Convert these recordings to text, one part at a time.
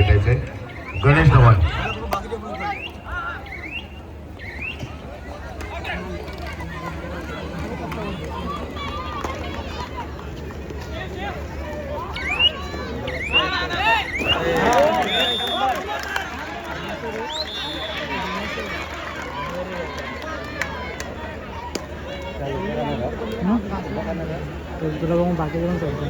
भेटायचंय. गणेश धवन तुला बघून बाकी जाऊन सोडतो.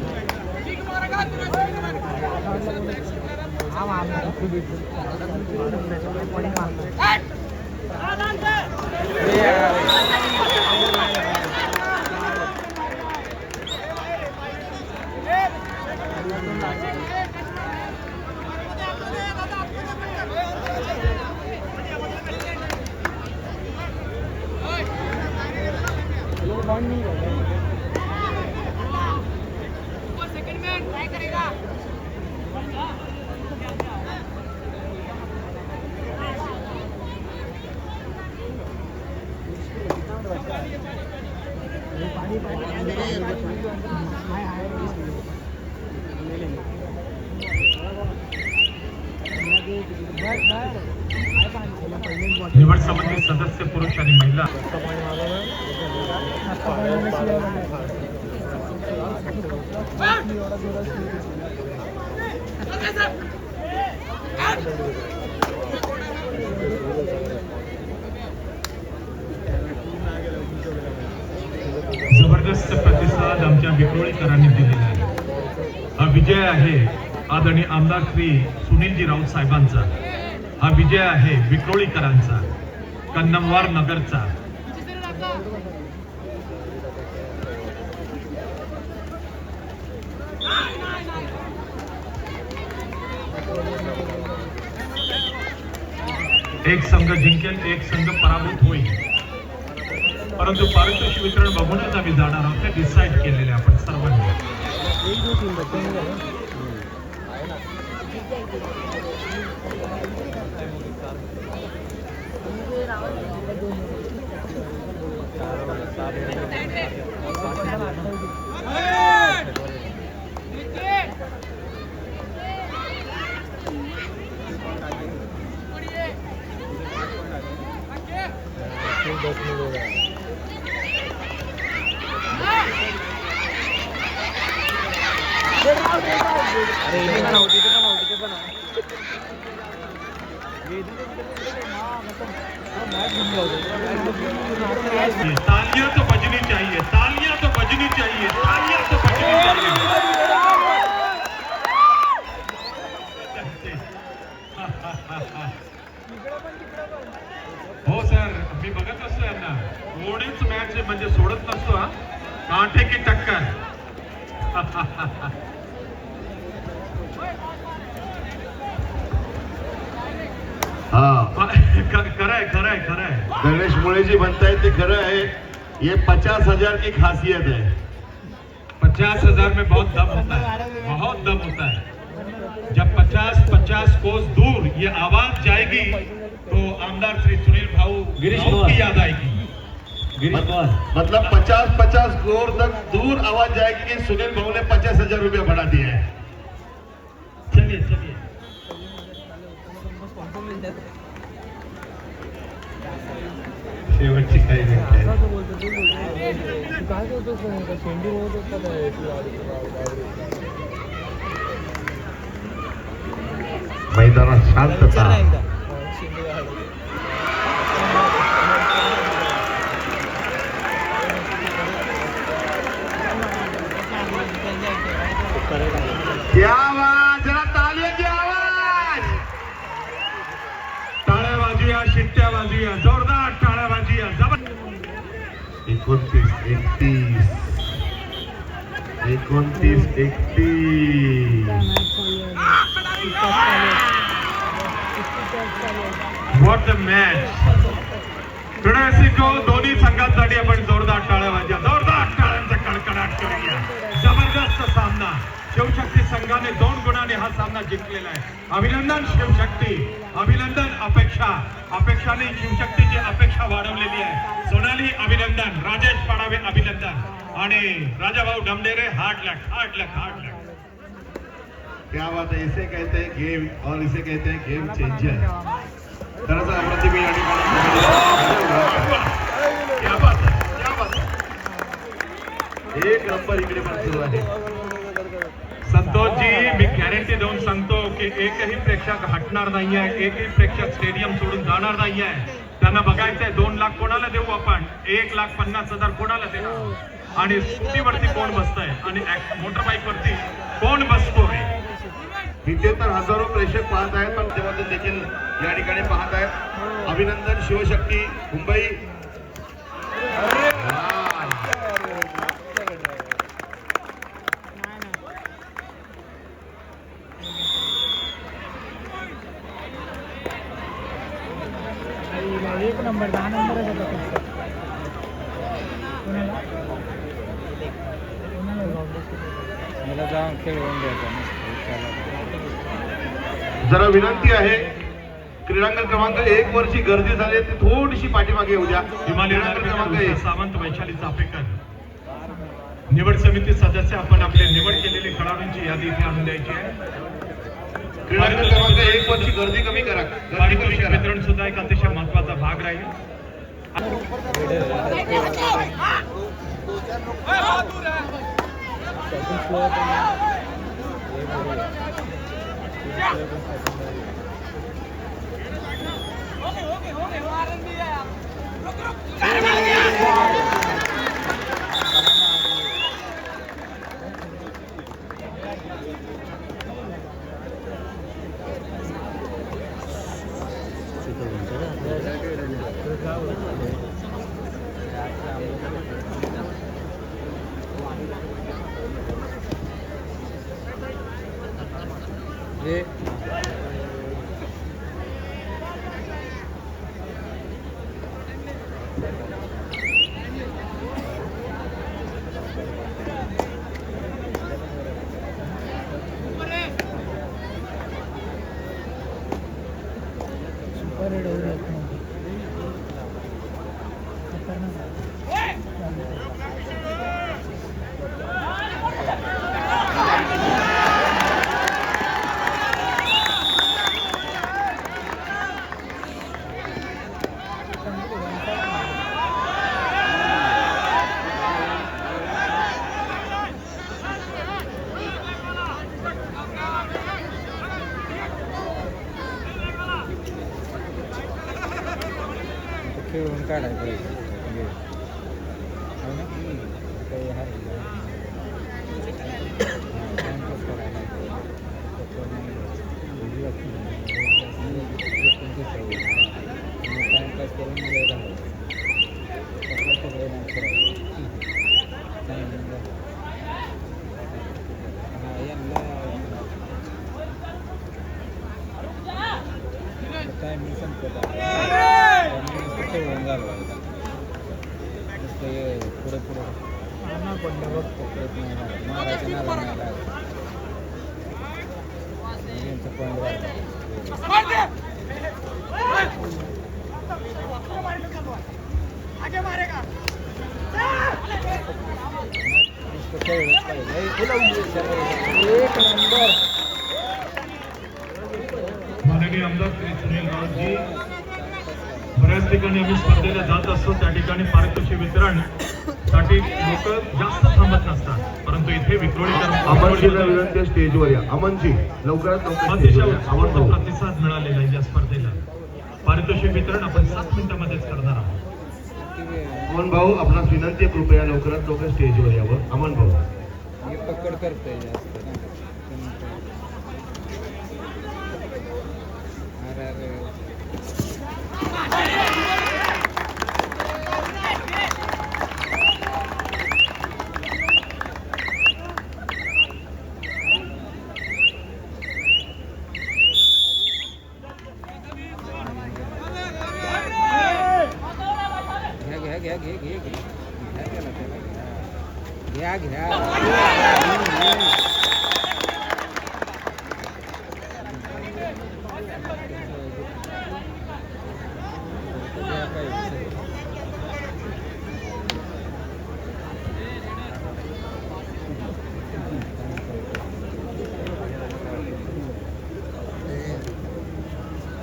निवड समिती सदस्य पुरुष आणि महिला जबरदस्त प्रतिसाद आमच्या विक्रोळीकरांनी दिलेला आहे. हा विजय आहे आदरणीय आमदार श्री सुनीलजी राऊत साहेबांचा. हा विजय आहे विक्रोळीकरांचा, कन्नमवार नगरचा. एक संघ जिंकेल, एक संघ पराभूत होईल, परंतु पारितोषिक वितरण बघूनच आम्ही जाणार आहोत. ते डिसाईड केलेले आपण सर्वांनी. तालियां तो बजनी चाहिए, तालियां तो बजनी चाहिए, तालियां तो बजनी चाहिए. हो सर, मी बघत असतो यांना. कोणीच मॅच म्हणजे सोडत नसतो. हा कांठे की टक्कर. खरंय खरंय खरंय. गणेश मुळेजी म्हणतायत ते खरं आहे. ये 50,000 की खासियत है. 50,000 में बहुत दम होता है, बहुत दम होता है. जब 50 कोस दूर ये आवाज जाएगी तो आमदार श्री सुनील भाऊ गिरीश की याद आएगी. मतलब 50 करोड़ तक दूर आवाज जाएगी कि सुनील भाऊ ने 50,000 रुपया बढ़ा दिया है. चलिए चलिए. शेवटची काही नाही. मैदानात शांतता. क्या आवाज, जरा तालियांची आवाज. टाळ्या वाजूया, शिट्ट्या वाजूया, जोरदार टाळ्या वाजूया. 29-31. What a match. दोन्ही संघांसाठी आपण जोरदार टाळ्या वाजूया, जोरदार टाळ्यांचा कडकडाट करूया. जबरदस्त सामना. शिवशक्ती संघाने 2 गुणांनी हा सामना जिंकलेला आहे. अभिनंदन शिवशक्ती, अभिनंदन. अपेक्षाने शिवशक्तीची अपेक्षा वाढवलेली आहे. सोनाली अभिनंदन, राजेश पाडावे अभिनंदन आणि राजाभाऊ डमडेरे हार्ड लक. क्या बात है, इसे कहते हैं गेम और इसे कहते हैं गेम चेंजर. दरअसल अप्रतिम या ठिकाणी क्या बात आहे, क्या बात आहे. एक नंबर इकडे पण सुरू आहे. संतोषजी, मी गॅरंटी देऊन सांगतो की एकही प्रेक्षक हटणार नाहीये, एकही प्रेक्षक स्टेडियम सोडून जाणार नाहीये. त्यांना बघायचंय 2 लाख कोणाला देऊ आपण, 1,50,000 कोणाला देऊ, आणि स्कूटीवरती कोण बसतंय आणि मोटरबाईक वरती कोण बसतोय. इथे तर हजारो प्रेक्षक पाहत आहेत, पण तेव्हा देखील या ठिकाणी पाहत आहेत. अभिनंदन शिवशक्ती मुंबई. एक नंबर 10 नंबरच होता कोणाला मला जाऊन खेळवून द्यायचा. जरा विनंती आहे, क्रीडांगण क्रमांक 1 वरची गर्दी झाली आहे, ती थोडीशी पाठीमागे येऊ द्या. क्रीडांगण क्रमांक 1. सावंत, वैशाली चापेकर, निवड समिती सदस्य, आपण आपले निवड केलेले खेळाडूंची यादी इथे आणून द्यायची आहे. क्रीडांगण क्रमांक 1 वरची गर्दी कमी करा, गर्दी कमी करा. वितरण सुद्धा एक अतिशय महत्वाचा भाग राहील. खेळून काढायचं टायमिंग संपत पुढे पुढे माननीय आमदार श्री सुनील राऊतजी, बऱ्याच ठिकाणी आम्ही स्पर्धेला जात असतो, त्या ठिकाणी पारितोषिक वितरण साठी लोक जास्त थांबत नसतात, परंतु इथे अमनजीला विनंती, स्टेजवर या. अमनजी लवकरात लवकर अतिशय स्टेजवर या. अमन भाऊ. प्रतिसाद मिळालेला आहे या स्पर्धेला. पारितोषिक वितरण आपण 7 मिनिटांमध्येच करणार आहोत. अमन भाऊ, आपणास विनंती आहे, कृपया लवकरात लवकर स्टेजवर यावं. अमन भाऊ. मी पकड करतोय जास्त घ्या